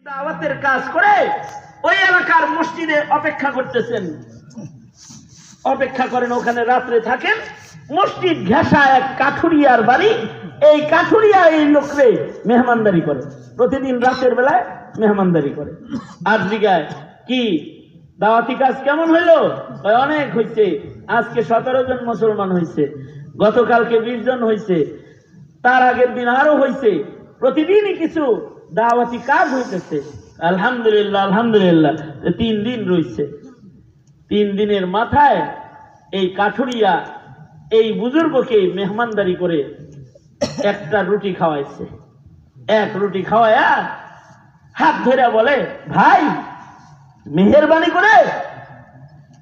দাওয়াতের কাজ করে ওই এলাকার মসজিদে অপেক্ষা করতেছেন, অপেক্ষা করেন, ওখানে রাত্রে থাকেন। মসজিদ ঘেঁষা এক কাঠুরিয়ার বাড়ি, এই কাঠুরিয়া এই লোকরে মেহমানদারি করে, প্রতিদিন রাতের বেলায় মেহমানদারি করে। আর জিগায় কি দাওয়াতি কাজ কেমন হইলো? অনেক হয়েছে, আজকে 17 জন মুসলমান হয়েছে, গতকালকে 20 জন হয়েছে, তার আগের দিন আরো হয়েছে, প্রতিদিনই কিছু দাওয়াতি কাজ হইতেছে। আলহামদুলিল্লাহ আলহামদুলিল্লাহ। 3 দিন রয়েছে, 3 দিনের মাথায় এই কাঠুরিয়া এই বুজুর্গকে মেহমানদারি করে একটা রুটি খাওয়াইছে। এক রুটি খাওয়ায়া হাত ধরে বলে, ভাই মেহেরবানি করে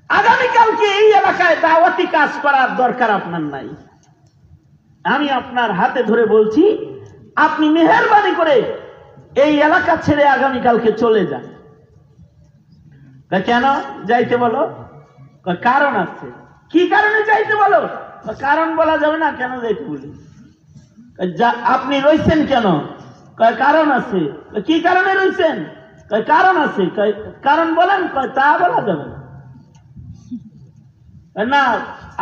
আগামীকালকে এই এলাকায় দাওয়াতি কাজ করার দরকার আপনার নাই। আমি আপনার হাতে ধরে বলছি, আপনি মেহেরবানি করে এই এলাকা ছেড়ে আগামীকালকে চলে যান। কেন যাইতে বলো? কারণ আছে। কি কারণে যাইতে বলো? কারণ বলা যাবে না, কেন যাইতে বলি? আপনি রইছেন কেন? কারণ আছে। কি কারণে রইছেন? কারণ আছে। কারণ বলেন। তা বলা যাবে না।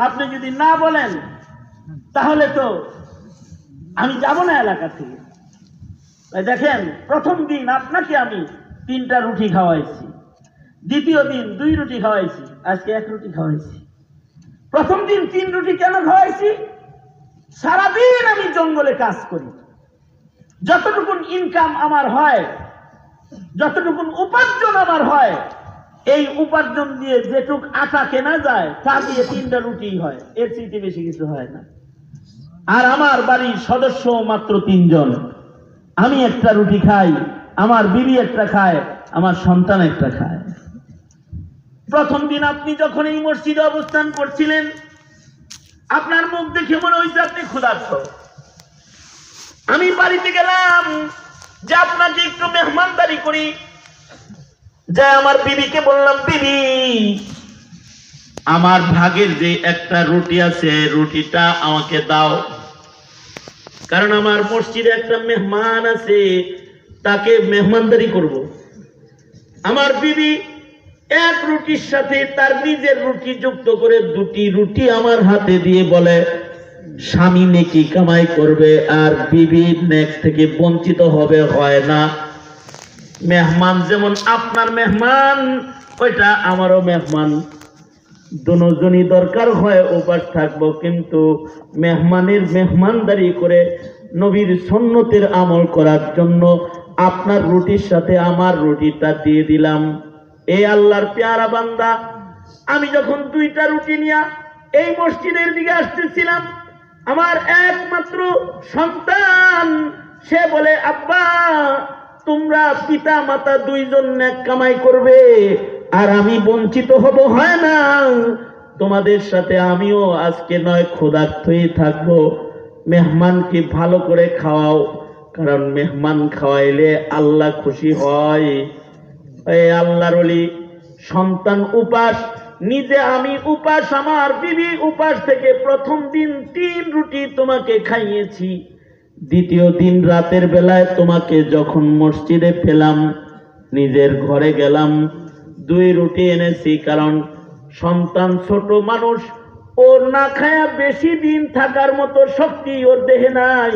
আপনি যদি না বলেন তাহলে তো আমি যাব না এলাকা থেকে। দেখেন, প্রথম দিন আপনাকে আমি 3টা রুটি খাওয়াইছি, দ্বিতীয় দিন 2 রুটি খাওয়াইছি, আজকে 1 রুটি খাওয়াইছি। প্রথম দিন 3 রুটি কেন খাওয়াইছি? সারাদিন আমি জঙ্গলে কাজ করি, যতটুকু ইনকাম আমার হয়, যতটুকু উপার্জন আমার হয়, এই উপার্জন দিয়ে যেটুক আটা কেনা যায় তা দিয়ে 3টা রুটি হয়, এর চেয়ে বেশি কিছু হয় না। আর আমার বাড়ির সদস্য মাত্র 3 জন। আমি একটা রুটি খাই, আমার বিবি একটা খায়, আমার সন্তান একটা খায়। প্রথম দিন আপনি যখন এই মসজিদে অবস্থান করছিলেন, আপনার মুখ দেখে মনে হয়েছে আপনি ক্ষুধার্ত। আমি বাড়িতে গেলাম যে আপনাকে একটু মেহমানদারি করি, যে আমার বিবিকে বললাম, বিবি আমার ভাগের যে একটা রুটি আছে, রুটিটা আমাকে দাও, কারণ আমার মসজিদে একটা মেহমান আছে, তাকে মেহমানদারি করব। আমার বিবি 1 রুটির সাথে তার নিজের রুটি যুক্ত করে 2টি রুটি আমার হাতে দিয়ে বলে, স্বামী নেকি কামাই করবে আর বিবি নেক থেকে বঞ্চিত হবে, হয় না। মেহমান যেমন আপনার মেহমান, ওইটা আমারও মেহমান, দুজনই দরকার হয় উপাস থাকবো, কিন্তু মেহমানের মেহমানদারি করে নবীর সুন্নতের আমল করার জন্য আপনার রুটির সাথে আমার রুটিটা দিয়ে দিলাম। এই আল্লাহর পেয়ারা বান্দা, আমি যখন 2টা রুটি নিয়ে এই মসজিদের দিকে আসতেছিলাম, আমার একমাত্র সন্তান সে বলে, আব্বা তোমরা পিতা মাতা 2 জন নেক কামাই করবে আর আমি বঞ্চিত হব, হয় না। তোমাদের সাথে আমিও আজকে নয় ক্ষুধার্তই থাকবো, মেহমানকে ভালো করে খাওয়াও, কারণ মেহমান খাওয়াইলে আল্লাহ খুশি হয়। এই আল্লাহর ওলি, সন্তান উপাস, নিজে আমি উপাস, আমার বিবি উপাস থেকে প্রথম দিন 3 রুটি তোমাকে খাইয়েছি। দ্বিতীয় দিন রাতের বেলায় তোমাকে যখন মসজিদে পেলাম, নিজের ঘরে গেলাম, 2 রুটি এনেছি, কারণ সন্তান ছোট মানুষ, ওর না খায়া বেশি দিন থাকার মতো শক্তি ওর দেহে নাই।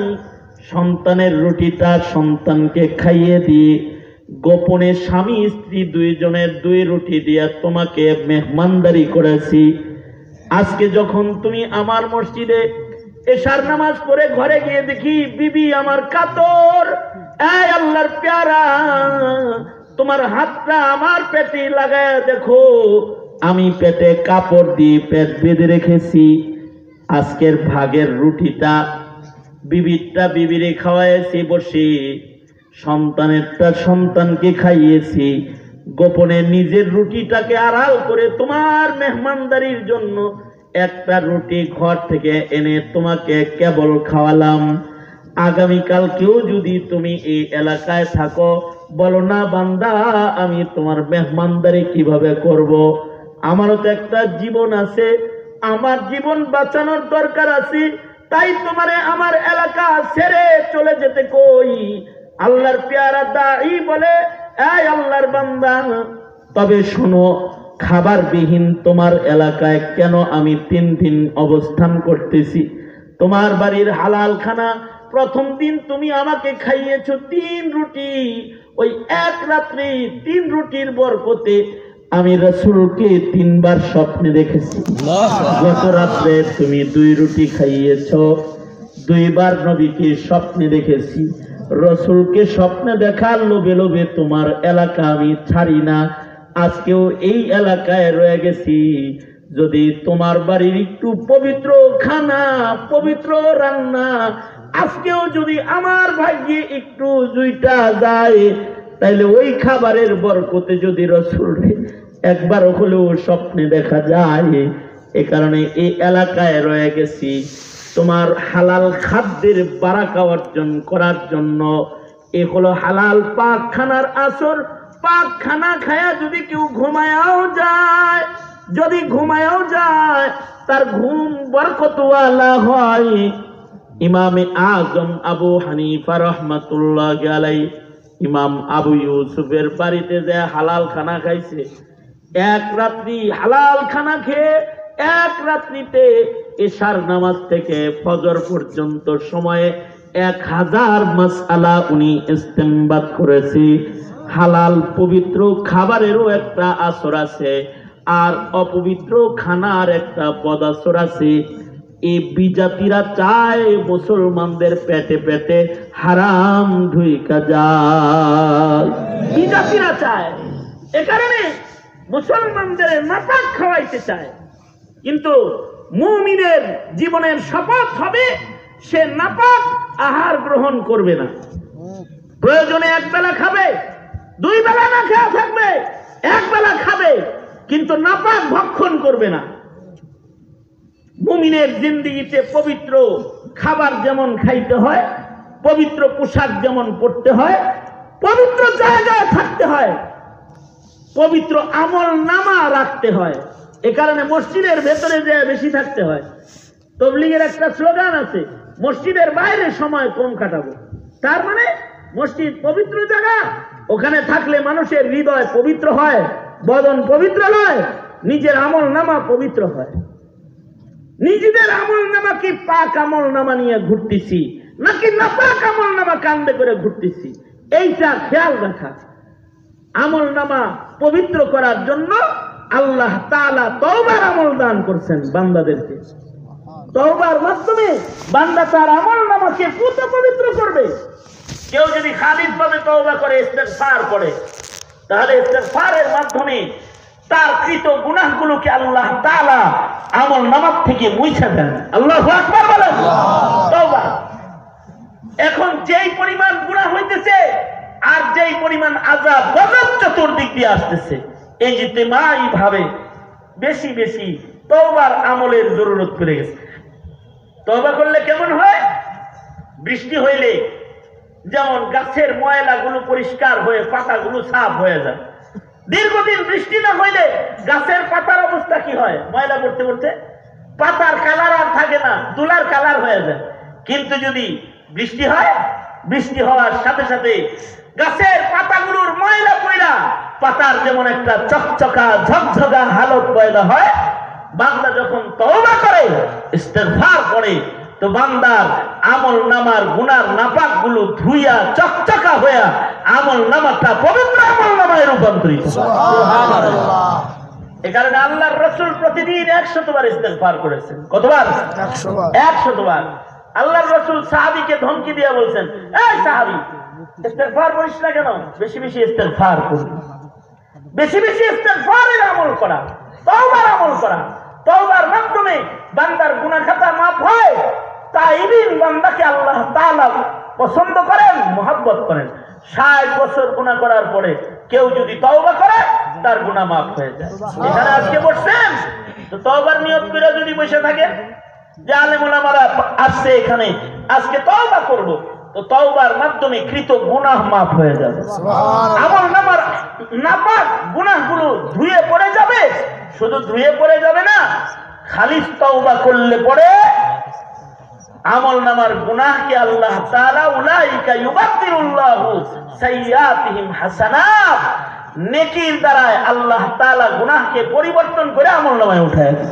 সন্তানের রুটিটা সন্তানকে খাইয়ে দিয়ে গোপনে স্বামী স্ত্রী 2 জনের 2 রুটি দিয়া তোমাকে মেহমানদারি করেছি। আজকে যখন তুমি আমার মসজিদে এশার নামাজ পড়ে ঘরে গিয়ে দেখি বিবি আমার কাতর, এই আল্লাহর প্যারা, তোমার হাতটা আমার পেটে লাগায় দেখো, আমি পেটে কাপড় দিয়ে পেট বেঁধে রেখেছি। আজকের ভাগের রুটিটা বিবিরটা বিবিরে খাওয়াইছি বসে, সন্তানেরটা সন্তানকে খাইয়েছি, গোপনে নিজের রুটিটাকে আড়াল করে তোমার মেহমানদারির জন্য একটা রুটি ঘর থেকে এনে তোমাকে কেবল খাওয়ালাম। আগামীকাল কেউ যদি তুমি এই এলাকায় থাকো, বলো না বান্দা আমি তোমার মেহমানদারি কিভাবে করব? আমারও তো একটা জীবন আছে, আমার জীবন বাঁচানোর দরকার আছে, তাই তোমারে আমার এলাকা ছেড়ে চলে যেতে কই। আল্লাহর পেয়ারা দাঈ বলে, এই আল্লাহর বান্দা, তবে শোনো, খাবারবিহীন তোমার এলাকায় কেন আমি 3 দিন অবস্থান করতেছি? তোমার বাড়ির হালাল খানা, প্রথম দিন তুমি আমাকে খাইয়েছো 3 রুটি, ওই এক রাত্রে 3 রুটির বরকতে আমি রাসূলকে 3 বার স্বপ্নে দেখেছি। গত রাত্রে তুমি 2 রুটি খাইয়েছো, 2 বার নবীকে স্বপ্নে দেখেছি। রাসূলকে স্বপ্নে দেখার লোভে লোভে তোমার এলাকা আমি ছাড়ি না, আজকেও এই এলাকায় রয়ে গেছি। যদি তোমার বাড়ির একটু পবিত্র খানা, পবিত্র রান্না আজকেও যদি আমার ভাগ্যে একটু জুইটা যায়, তাইলে ওই খাবারের বরকতে যদি রাসূল একবার হলেও স্বপ্নে দেখা যায়, এ কারণে এই এলাকায় রয়ে গেছি তোমার হালাল খাদ্যের বারাকা অর্জন করার জন্য। এ হলো হালাল পাক খানার আসর। পাক খানা খায়া যদি কেউ ঘুমায়াও যায়, যদি ঘুমায়াও যায়, তার ঘুম বরকতওয়ালা হয়। ইমামে আজম আবু হানিফা রহমাতুল্লাহি আলাইহি ইমাম আবু ইউসুফের বাড়িতে যে হালাল খানা খাইছে, এক রাত্রি হালাল খানা খেয়ে এক রাত্রিতে এশার নামাজ থেকে ফজর পর্যন্ত সময়ে 1000 মাসআলা উনি ইস্তেমবাদ করেছে। হালাল পবিত্র খাবারেরও একটা আসর আছে, আর অপবিত্র খানার একটা পদাসর আছে। এই বিজাতিরা চায় মুসলমানদের পেটে পেটে হারাম ঢুইকা যায়, বিজাতিরা চায়। এ কারণে মুসলমানদের নাপাক খাওয়াইতে চায়, কিন্তু মুমিনের জীবনের শপথ হবে সে নাপাক আহার গ্রহণ করবে না। প্রয়োজনে 1 বেলা খাবে, 2 বেলা না খাওয়া থাকবে, 1 বেলা খাবে, কিন্তু নাপাক ভক্ষণ করবে না। মুমিনের জিন্দেগিতে পবিত্র খাবার যেমন খাইতে হয়, পবিত্র পোশাক যেমন পরতে হয়, পবিত্র জায়গায় থাকতে হয়, পবিত্র আমল নামা রাখতে হয়। এ কারণে মসজিদের ভেতরে যে বেশি থাকতে হয়। তবলিগের একটা স্লোগান আছে, মসজিদের বাইরে সময় কম কাটাবো। তার মানে মসজিদ পবিত্র জায়গা, ওখানে থাকলে মানুষের হৃদয় পবিত্র হয়, বদন পবিত্র হয়, নিজের আমল নামা পবিত্র হয়। নিজেদের আমল নামা কি পাক আমল নামা নিয়ে ঘুরতেছি, নাকি নাপাক আমল নামা কান্দে করে ঘুরতেছি, এইটা খেয়াল রাখা। আমল নামা পবিত্র করার জন্য আল্লাহ তাআলা তওবার আমল দান করছেন বান্দাদেরকে। তওবার মাধ্যমে বান্দা তার আমল নামাকে পুত পবিত্র করবে। কেউ যদি খালিসভাবে তওবা করে, ইস্তেগফার করে, তাহলে ইস্তেগফারের মাধ্যমে তার কৃত গুনাহগুলোকে আল্লাহ তাআলা আমল নামা থেকে মুছে দেন। আল্লাহু আকবার বলেন। তওবা। এখন যেই পরিমাণ গুনাহ হইতেছে আর যেই পরিমাণ আযাব গজব চতুর্দিক দিয়ে আসতেছে, এই ইজতিমাই ভাবে বেশি বেশি তওবার আমলের জরুরত পড়ে গেছে। তওবা করলে কেমন হয়? বৃষ্টি হইলে যেমন গাছের ময়লাগুলো পরিষ্কার হয়ে পাতাগুলো সাফ হয়ে যায়। দীর্ঘদিন বৃষ্টি না হইলে গাছের পাতার অবস্থা কি হয়? ময়লা পড়তে পড়তে পাতার কালার আর থাকে না, তুলার কালার হয়ে যায়। কিন্তু যদি বৃষ্টি হয়, বৃষ্টি হওয়ার সাথে সাথে গাছের পাতাগুলোর ময়লা পয়লা পাতার যেমন একটা চকচকা ঝকঝকা হালত পয়দা হয়, বান্দা যখন তওবা করে, ইস্তেগফার করে, তো বান্দার আমল নামার গুনার নাপাক গুলো ধুইয়া চকচকা হইয়া আমল নামাটা পবিত্র আমল নামায় রূপান্তরিত। সুবহানাল্লাহ। এই কারণে আল্লাহর রাসূল প্রতিদিন 100 বার ইস্তেগফার করেছেন। কতবার? 100 বার। আল্লাহর রাসূল সাহাবীকে ধমকি দিয়ে বলছেন, এই সাহাবী, ইস্তেগফার করিস না কেন? বেশি বেশি ইস্তেগফার করবি, বেশি বেশি ইস্তেগফারের আমল করা, তওবার আমল করা। তওবার মাধ্যমে বান্দার গুনাহ খাতা মাফ হয়। তাইবিন বান্দাকে আল্লাহ তাআলা পছন্দ করেন, মহব্বত করেন। 60 বছর গুনাহ করার পরে কেউ যদি তওবা করে, তার গুনাহ মাফ হয়ে যায়। এখানে আজকে বসছেন তো তওবার নিয়ত করে যদি বসে থাকেন যে আলেম ওলামারা আসছে এখানে, আজকে তওবা করব, তো তওবার মাধ্যমে কৃত গুনাহ মাফ হয়ে যাবে। আমল নামার নাপাক গুনাহগুলো ধুয়ে পড়ে যাবে। শুধু ধুয়ে পড়ে যাবে না, খালিস তওবা করলে পরে আমলনামার গুনাহকে আল্লাহ তাআলা উলাইকা ইউবাদদিলুল্লাহু সাইয়্যাতিহিম হাসানাত, নেকির দ্বারা আল্লাহ তাআলা গুনাহকে পরিবর্তন করে আমলনামায় উঠায় দেন।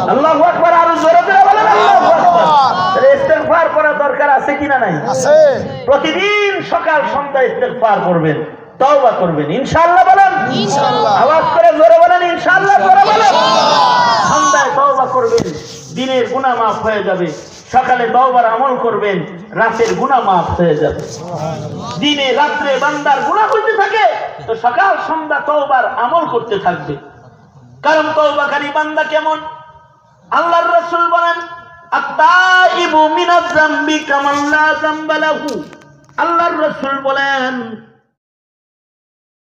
আল্লাহু আকবার, আর জোরে জোরে বলেন আল্লাহু আকবার। তাহলে ইস্তেগফার করা দরকার আছে কিনা নাই? আছে। প্রতিদিন সকাল সন্ধ্যা ইস্তেগফার করবেন, তওবা করবেন, ইনশাআল্লাহ বলেন ইনশাআল্লাহ। আওয়াজ করে জোরে বলেন ইনশাআল্লাহ, জোরে বলেন। সন্ধ্যায় তওবা করবেন, দিনের গুনাহ মাফ হয়ে যাবে। সকালে তওবার আমল করবেন, রাতের গুনাহ মাফ হয়ে যাবে। দিনে রাত্রে বান্দার গুনাহ হইতে থাকে, তো সকাল সন্ধ্যা তওবার আমল করতে থাকবে। কারণ তওবাকারী বান্দা কেমন? আল্লাহর রাসূল বলেন, আত-তাইবু মিনাজ যামবি কামান লা যামবা লাহু। আল্লাহর রাসূল বলেন,